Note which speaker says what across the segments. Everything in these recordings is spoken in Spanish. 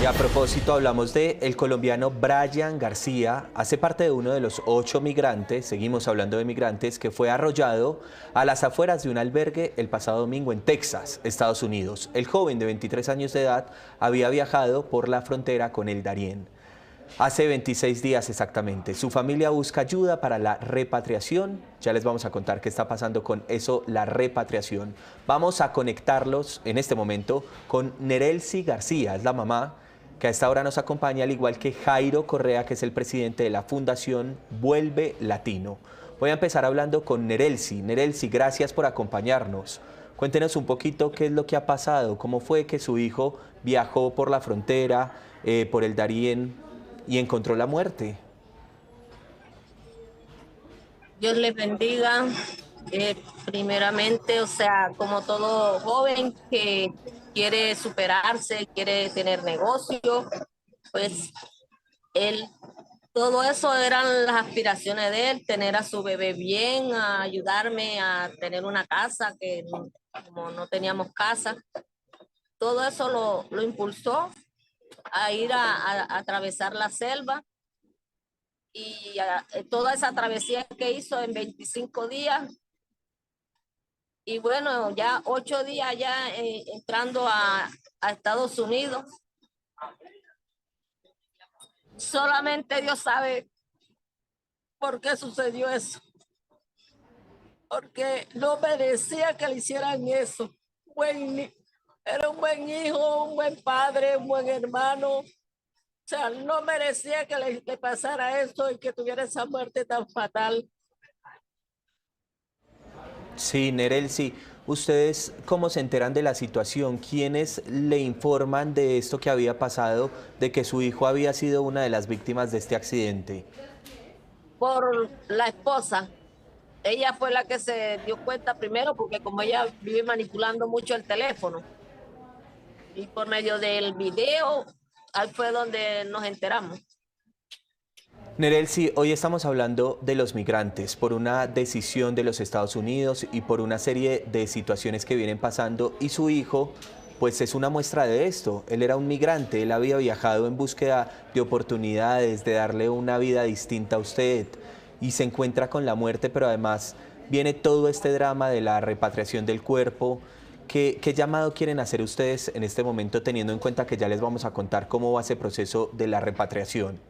Speaker 1: Y a propósito, hablamos de el colombiano Brian García, hace parte de uno de los 8 migrantes, seguimos hablando de migrantes, que fue arrollado a las afueras de un albergue el pasado domingo en Texas, Estados Unidos. El joven de 23 años de edad había viajado por la frontera con el Darién. Hace 26 días exactamente. Su familia busca ayuda para la repatriación. Ya les vamos a contar qué está pasando con eso, la repatriación. Vamos a conectarlos en este momento con Nerelsi García, es la mamá que a esta hora nos acompaña, al igual que Jairo Correa, que es el presidente de la Fundación Vuelve Latino. Voy a empezar hablando con Nerelsi. Nerelsi, gracias por acompañarnos. Cuéntenos un poquito qué es lo que ha pasado, cómo fue que su hijo viajó por la frontera, por el Darién y encontró la muerte.
Speaker 2: Dios les bendiga. Primeramente, o sea, como todo joven que quiere superarse, quiere tener negocio, pues él, todo eso eran las aspiraciones de él, tener a su bebé bien, a ayudarme a tener una casa, que como no teníamos casa, todo eso lo impulsó a ir a atravesar la selva y toda esa travesía que hizo en 25 días. Y bueno, ya 8 días ya entrando a Estados Unidos. Solamente Dios sabe por qué sucedió eso. Porque no merecía que le hicieran eso. Era un buen hijo, un buen padre, un buen hermano. O sea, no merecía que le pasara eso y que tuviera esa muerte tan fatal.
Speaker 1: Sí, Nerelsi, ¿ustedes cómo se enteran de la situación? ¿Quiénes le informan de esto que había pasado, de que su hijo había sido una de las víctimas de este accidente?
Speaker 2: Por la esposa. Ella fue la que se dio cuenta primero porque como ella vive manipulando mucho el teléfono y por medio del video, ahí fue donde nos enteramos.
Speaker 1: Nerelsi, hoy estamos hablando de los migrantes por una decisión de los Estados Unidos y por una serie de situaciones que vienen pasando, y su hijo pues es una muestra de esto. Él era un migrante, él había viajado en búsqueda de oportunidades, de darle una vida distinta a usted, y se encuentra con la muerte, pero además viene todo este drama de la repatriación del cuerpo. ¿Qué llamado quieren hacer ustedes en este momento, teniendo en cuenta que ya les vamos a contar cómo va ese proceso de la repatriación?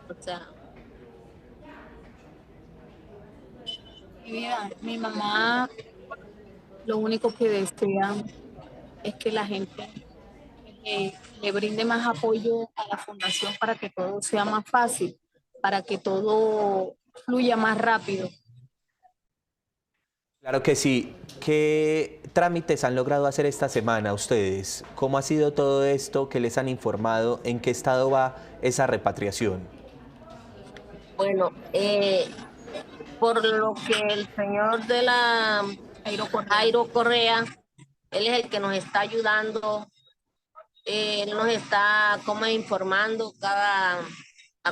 Speaker 2: O sea,
Speaker 3: Mi vida, mi mamá lo único que desea es que la gente le brinde más apoyo a la fundación para que todo sea más fácil, para que todo fluya más rápido.
Speaker 1: Claro que sí. ¿Qué trámites han logrado hacer esta semana ustedes? ¿Cómo ha sido todo esto? ¿Qué les han informado? ¿En qué estado va esa repatriación?
Speaker 2: bueno, por lo que el señor de la Jairo Correa, él es el que nos está ayudando, él nos está como informando a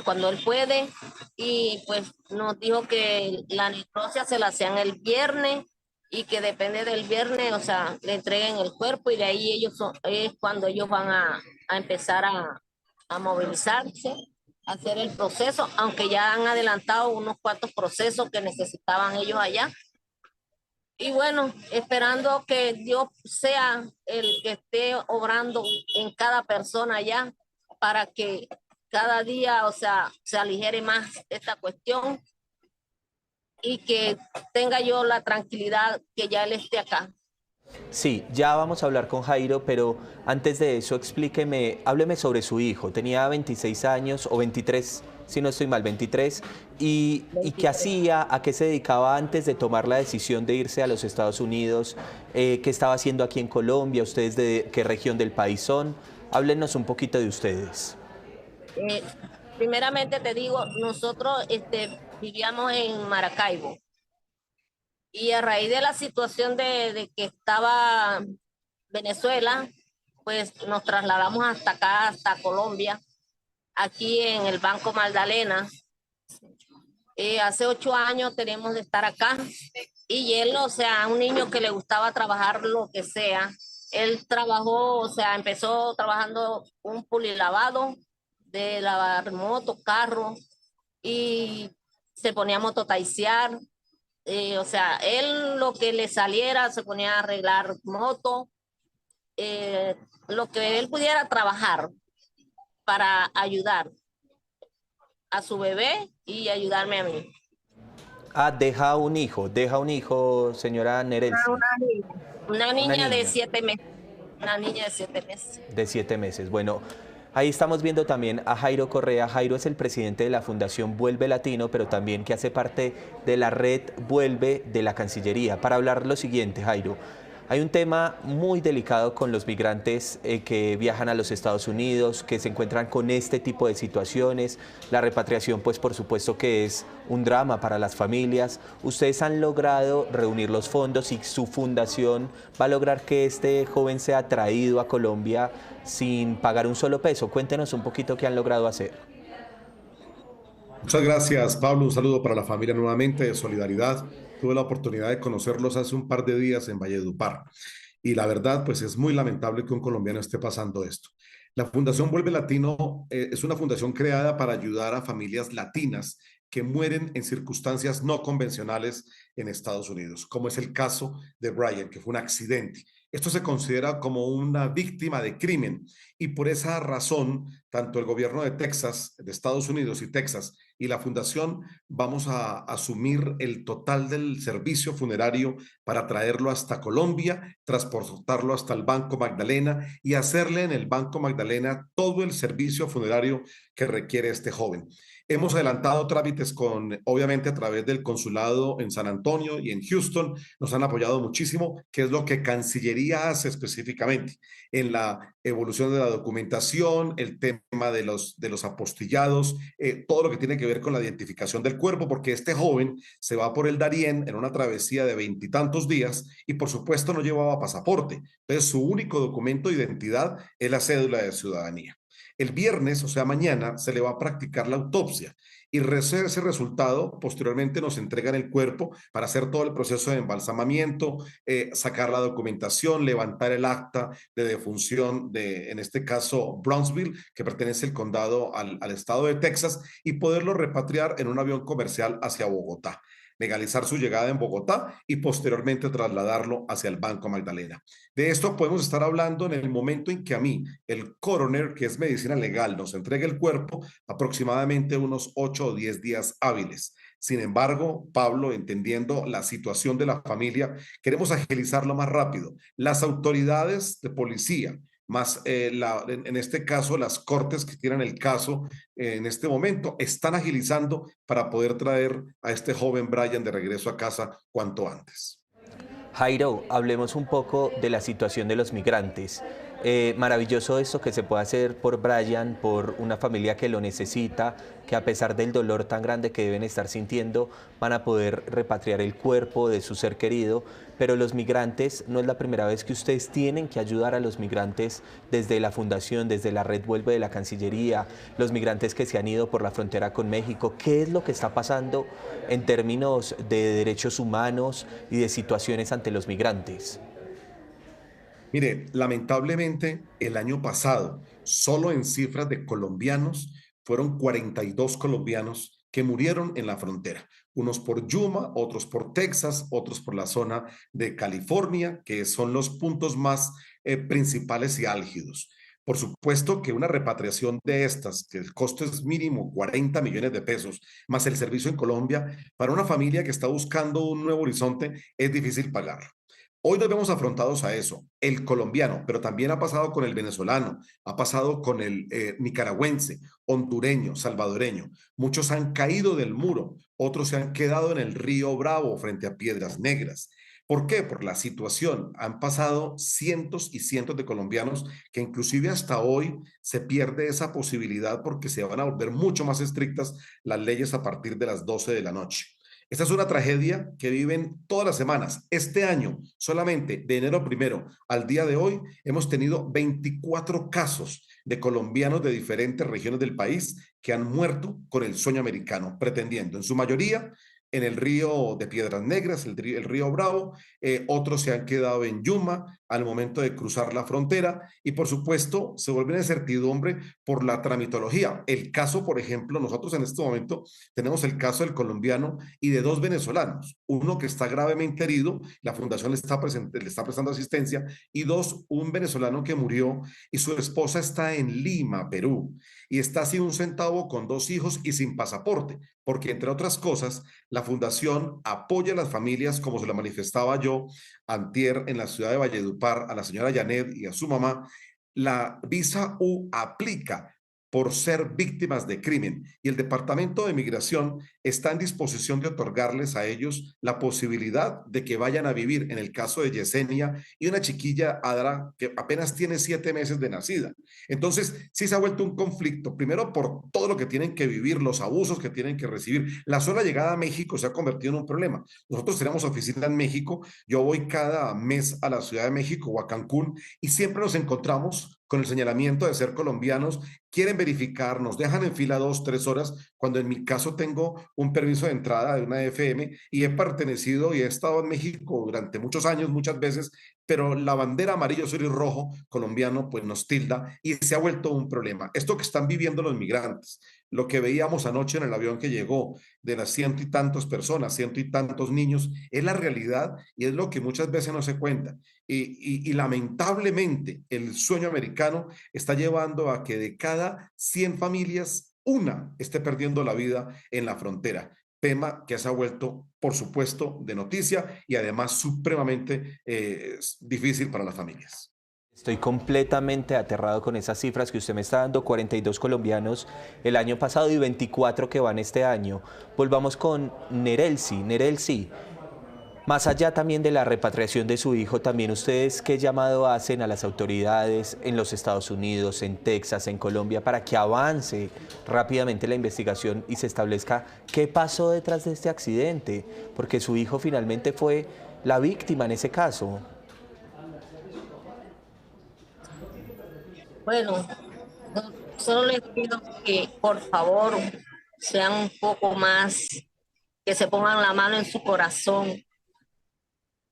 Speaker 2: cuando él puede y pues nos dijo que la necropsia se la hacían el viernes y que depende del viernes, o sea, le entreguen el cuerpo y de ahí es cuando ellos van a empezar a movilizarse, a hacer el proceso, aunque ya han adelantado unos cuantos procesos que necesitaban ellos allá. Y bueno, esperando que Dios sea el que esté obrando en cada persona allá para que cada día, o sea, se aligere más esta cuestión y que tenga yo la tranquilidad que ya él esté acá.
Speaker 1: Sí, ya vamos a hablar con Jairo, pero antes de eso explíqueme, hábleme sobre su hijo. Tenía 26 años o 23, si no estoy mal, 23. ¿Y qué
Speaker 2: 23.
Speaker 1: hacía? ¿A qué se dedicaba antes de tomar la decisión de irse a los Estados Unidos? ¿Qué estaba haciendo aquí en Colombia? ¿Ustedes de qué región del país son? Háblenos un poquito de ustedes.
Speaker 2: Eh, Primeramente te digo, nosotros vivíamos en Maracaibo y a raíz de la situación de que estaba Venezuela, pues nos trasladamos hasta acá, hasta Colombia, aquí en el Banco Magdalena. Hace 8 años tenemos de estar acá y él, o sea, un niño que le gustaba trabajar lo que sea, Él trabajó, o sea, empezó trabajando un pulilavado de lavar moto, carro, y se ponía a mototaisear. O sea, él lo que le saliera se ponía a arreglar moto, eh, lo que él pudiera trabajar para ayudar a su bebé y ayudarme a mí.
Speaker 1: Ah, deja un hijo, señora Nerelsi,
Speaker 2: Una niña. Una
Speaker 1: una
Speaker 2: niña de
Speaker 1: niña
Speaker 2: 7 meses. Una niña de 7 meses.
Speaker 1: de 7 meses. Bueno, ahí estamos viendo también a Jairo Correa. Jairo es el presidente de la Fundación Vuelve Latino, pero también que hace parte de la red Vuelve de la Cancillería. Para hablar lo siguiente, Jairo. Hay un tema muy delicado con los migrantes que viajan a los Estados Unidos, que se encuentran con este tipo de situaciones. La repatriación, pues por supuesto que es un drama para las familias. Ustedes han logrado reunir los fondos y su fundación va a lograr que este joven sea traído a Colombia sin pagar un solo peso. Cuéntenos un poquito qué han logrado hacer.
Speaker 4: Muchas gracias, Pablo. Un saludo para la familia nuevamente de Solidaridad. Tuve la oportunidad de conocerlos hace un par de días en Valledupar. Y la verdad, pues es muy lamentable que un colombiano esté pasando esto. La Fundación Vuelve Latino es una fundación creada para ayudar a familias latinas que mueren en circunstancias no convencionales en Estados Unidos, como es el caso de Brian, que fue un accidente. Esto se considera como una víctima de crimen y por esa razón, tanto el gobierno de Texas, de Estados Unidos y Texas, y la fundación vamos a asumir el total del servicio funerario para traerlo hasta Colombia, transportarlo hasta el Banco Magdalena y hacerle en el Banco Magdalena todo el servicio funerario que requiere este joven. Hemos adelantado trámites obviamente, a través del consulado en San Antonio y en Houston. Nos han apoyado muchísimo, que es lo que Cancillería hace específicamente en la evolución de la documentación, el tema de los apostillados, todo lo que tiene que ver con la identificación del cuerpo, porque este joven se va por el Darién en una travesía de 20 y tantos días y por supuesto no llevaba pasaporte. Entonces su único documento de identidad es la cédula de ciudadanía. El viernes, o sea, mañana, se le va a practicar la autopsia y ese resultado posteriormente nos entregan el cuerpo para hacer todo el proceso de embalsamamiento, sacar la documentación, levantar el acta de defunción de, en este caso, Brownsville, que pertenece al condado al estado de Texas, y poderlo repatriar en un avión comercial hacia Bogotá, legalizar su llegada en Bogotá y posteriormente trasladarlo hacia el Banco Magdalena. De esto podemos estar hablando en el momento en que a mí, el coroner, que es medicina legal, nos entregue el cuerpo, aproximadamente unos 8 o 10 días hábiles. Sin embargo, Pablo, entendiendo la situación de la familia, queremos agilizarlo más rápido. Las autoridades de policía, más en este caso las cortes que tienen el caso en este momento, están agilizando para poder traer a este joven Brian de regreso a casa cuanto antes.
Speaker 1: Jairo, hablemos un poco de la situación de los migrantes. Maravilloso esto que se puede hacer por Brian, por una familia que lo necesita, que a pesar del dolor tan grande que deben estar sintiendo, van a poder repatriar el cuerpo de su ser querido. Pero los migrantes, no es la primera vez que ustedes tienen que ayudar a los migrantes desde la fundación, desde la red Vuelve de la Cancillería, los migrantes que se han ido por la frontera con México. ¿Qué es lo que está pasando en términos de derechos humanos y de situaciones ante los migrantes?
Speaker 4: Mire, lamentablemente el año pasado, solo en cifras de colombianos, fueron 42 colombianos que murieron en la frontera, unos por Yuma, otros por Texas, otros por la zona de California, que son los puntos más principales y álgidos. Por supuesto que una repatriación de estas, que el costo es mínimo 40 millones de pesos, más el servicio en Colombia, para una familia que está buscando un nuevo horizonte, es difícil pagar. Hoy nos vemos afrontados a eso, el colombiano, pero también ha pasado con el venezolano, ha pasado con el nicaragüense, hondureño, salvadoreño. Muchos han caído del muro, otros se han quedado en el río Bravo frente a Piedras Negras. ¿Por qué? Por la situación. Han pasado cientos y cientos de colombianos que inclusive hasta hoy se pierde esa posibilidad porque se van a volver mucho más estrictas las leyes a partir de las 12 de la noche. Esta es una tragedia que viven todas las semanas. Este año, solamente de enero 1 al día de hoy, hemos tenido 24 casos de colombianos de diferentes regiones del país que han muerto con el sueño americano, pretendiendo en su mayoría en el río de Piedras Negras, el río Bravo, otros se han quedado en Yuma al momento de cruzar la frontera y por supuesto se vuelve una incertidumbre por la tramitología. El caso, por ejemplo, nosotros en este momento tenemos el caso del colombiano y de dos venezolanos, uno que está gravemente herido, la fundación le está prestando asistencia, y dos, un venezolano que murió y su esposa está en Lima, Perú, y está sin un centavo con dos hijos y sin pasaporte, porque entre otras cosas, la fundación apoya a las familias, como se lo manifestaba yo antier en la ciudad de Valledupar, a la señora Janet y a su mamá. La visa U aplica por ser víctimas de crimen y el Departamento de Migración está en disposición de otorgarles a ellos la posibilidad de que vayan a vivir, en el caso de Yesenia y una chiquilla Adra que apenas tiene 7 meses de nacida. Entonces, sí se ha vuelto un conflicto, primero por todo lo que tienen que vivir, los abusos que tienen que recibir. La sola llegada a México se ha convertido en un problema. Nosotros tenemos oficina en México, yo voy cada mes a la Ciudad de México o a Cancún y siempre nos encontramos con el señalamiento de ser colombianos, quieren verificar, nos dejan en fila 2, 3 horas, cuando en mi caso tengo un permiso de entrada de una FM y he pertenecido y he estado en México durante muchos años, muchas veces, pero la bandera amarillo, azul y rojo colombiano pues nos tilda y se ha vuelto un problema. Esto que están viviendo los migrantes, lo que veíamos anoche en el avión que llegó, de las ciento y tantas personas, ciento y tantos niños, es la realidad y es lo que muchas veces no se cuenta. Y lamentablemente el sueño americano está llevando a que de cada 100 familias, una esté perdiendo la vida en la frontera. Tema que se ha vuelto, por supuesto, de noticia y además supremamente difícil para las familias.
Speaker 1: Estoy completamente aterrado con esas cifras que usted me está dando, 42 colombianos el año pasado y 24 que van este año. Volvamos con Nerelsi. Nerelsi, más allá también de la repatriación de su hijo, también ustedes qué llamado hacen a las autoridades en los Estados Unidos, en Texas, en Colombia, para que avance rápidamente la investigación y se establezca qué pasó detrás de este accidente, porque su hijo finalmente fue la víctima en ese caso.
Speaker 2: Bueno, solo les pido que por favor sean un poco más, que se pongan la mano en su corazón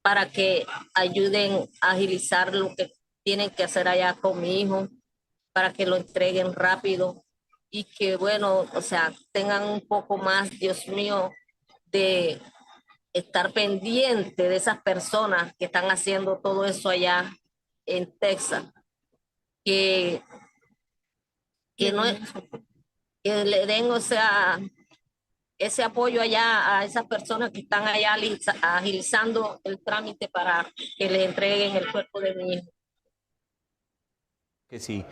Speaker 2: para que ayuden a agilizar lo que tienen que hacer allá con mi hijo, para que lo entreguen rápido y que, bueno, o sea, tengan un poco más, Dios mío, de estar pendiente de esas personas que están haciendo todo eso allá en Texas, que, que, no, que le den, o sea, ese apoyo allá a esas personas que están allá agilizando el trámite para que le entreguen el cuerpo de mi hijo.
Speaker 1: Que sí,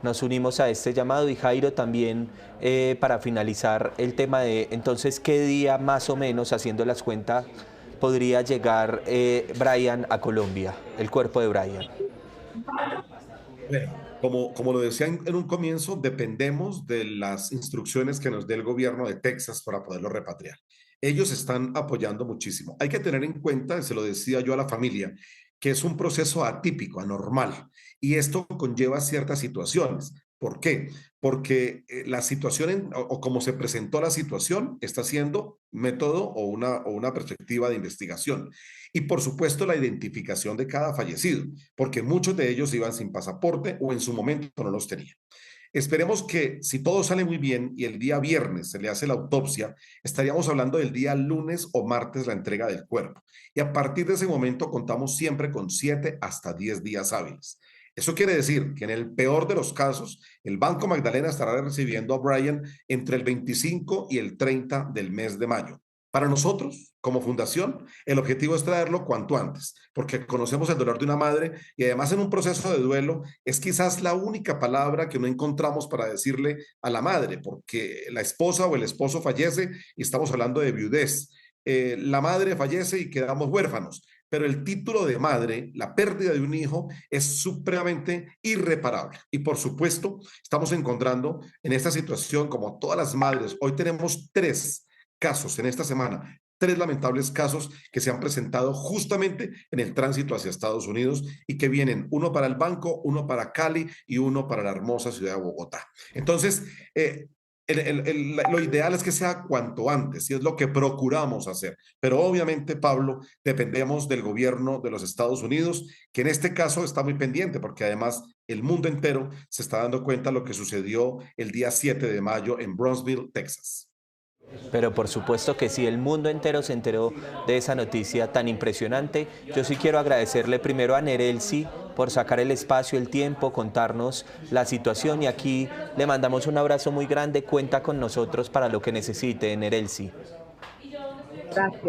Speaker 1: nos unimos a este llamado y Jairo también para finalizar el tema de entonces qué día más o menos, haciendo las cuentas, podría llegar Brian a Colombia, el cuerpo de Brian.
Speaker 4: Como lo decía en un comienzo, dependemos de las instrucciones que nos dé el gobierno de Texas para poderlo repatriar. Ellos están apoyando muchísimo. Hay que tener en cuenta, se lo decía yo a la familia, que es un proceso atípico, anormal, y esto conlleva ciertas situaciones. ¿Por qué? Porque la situación o como se presentó la situación está siendo método o una perspectiva de investigación. Y por supuesto la identificación de cada fallecido, porque muchos de ellos iban sin pasaporte o en su momento no los tenían. Esperemos que si todo sale muy bien y el día viernes se le hace la autopsia, estaríamos hablando del día lunes o martes la entrega del cuerpo. Y a partir de ese momento contamos siempre con 7 hasta 10 días hábiles. Eso quiere decir que en el peor de los casos, el Banco Magdalena estará recibiendo a Brian entre el 25 y el 30 del mes de mayo. Para nosotros, como fundación, el objetivo es traerlo cuanto antes, porque conocemos el dolor de una madre y además en un proceso de duelo es quizás la única palabra que no encontramos para decirle a la madre, porque la esposa o el esposo fallece y estamos hablando de viudez. La madre fallece y quedamos huérfanos, pero el título de madre, la pérdida de un hijo, es supremamente irreparable. Y por supuesto, estamos encontrando en esta situación, como todas las madres, hoy tenemos 3 casos en esta semana, 3 lamentables casos que se han presentado justamente en el tránsito hacia Estados Unidos y que vienen uno para el banco, uno para Cali y uno para la hermosa ciudad de Bogotá. Entonces, Lo ideal es que sea cuanto antes, y es lo que procuramos hacer. Pero obviamente, Pablo, dependemos del gobierno de los Estados Unidos, que en este caso está muy pendiente, porque además el mundo entero se está dando cuenta de lo que sucedió el día 7 de mayo en Brownsville, Texas.
Speaker 1: Pero por supuesto que sí, el mundo entero se enteró de esa noticia tan impresionante. Yo sí quiero agradecerle primero a Nerelsi por sacar el espacio, el tiempo, contarnos la situación, y aquí le mandamos un abrazo muy grande. Cuenta con nosotros para lo que necesite, Nerelsi.
Speaker 2: Gracias.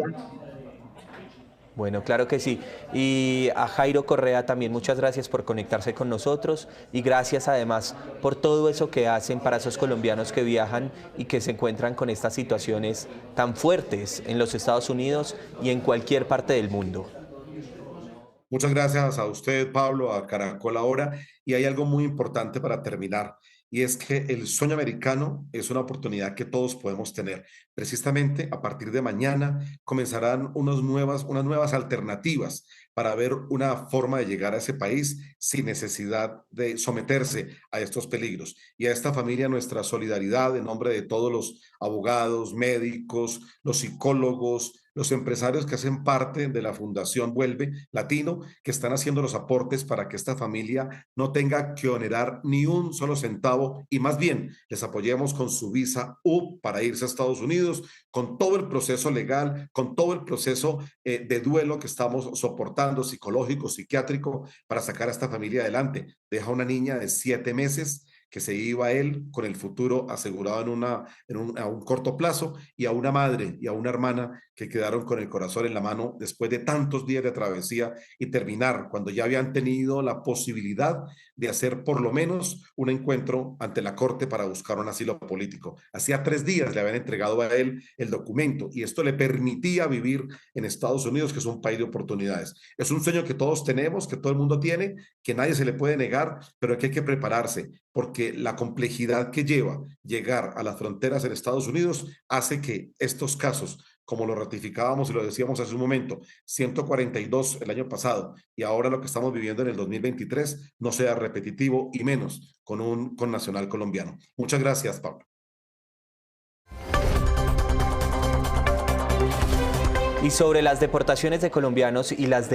Speaker 1: Bueno, claro que sí. Y a Jairo Correa también muchas gracias por conectarse con nosotros, y gracias además por todo eso que hacen para esos colombianos que viajan y que se encuentran con estas situaciones tan fuertes en los Estados Unidos y en cualquier parte del mundo.
Speaker 4: Muchas gracias a usted, Pablo, a Caracol ahora. Y hay algo muy importante para terminar, y es que el sueño americano es una oportunidad que todos podemos tener. Precisamente a partir de mañana comenzarán unas nuevas alternativas para ver una forma de llegar a ese país sin necesidad de someterse a estos peligros. Y a esta familia nuestra solidaridad en nombre de todos los abogados, médicos, los psicólogos, los empresarios que hacen parte de la Fundación Vuelve Latino, que están haciendo los aportes para que esta familia no tenga que onerar ni un solo centavo, y más bien les apoyemos con su visa U para irse a Estados Unidos, con todo el proceso legal, con todo el proceso de duelo que estamos soportando, psicológico, psiquiátrico, para sacar a esta familia adelante. Deja una niña de 7 meses que se iba a él con el futuro asegurado a un corto plazo, y a una madre y a una hermana que quedaron con el corazón en la mano después de tantos días de travesía, y terminar cuando ya habían tenido la posibilidad de hacer por lo menos un encuentro ante la corte para buscar un asilo político. Hacía 3 días le habían entregado a él el documento, y esto le permitía vivir en Estados Unidos, que es un país de oportunidades. Es un sueño que todos tenemos, que todo el mundo tiene, que nadie se le puede negar, pero que hay que prepararse, porque la complejidad que lleva llegar a las fronteras en Estados Unidos hace que estos casos, como lo ratificábamos y lo decíamos hace un momento, 142 el año pasado y ahora lo que estamos viviendo en el 2023, no sea repetitivo, y menos con un connacional colombiano. Muchas gracias, Pablo.
Speaker 1: Y sobre las deportaciones de colombianos y las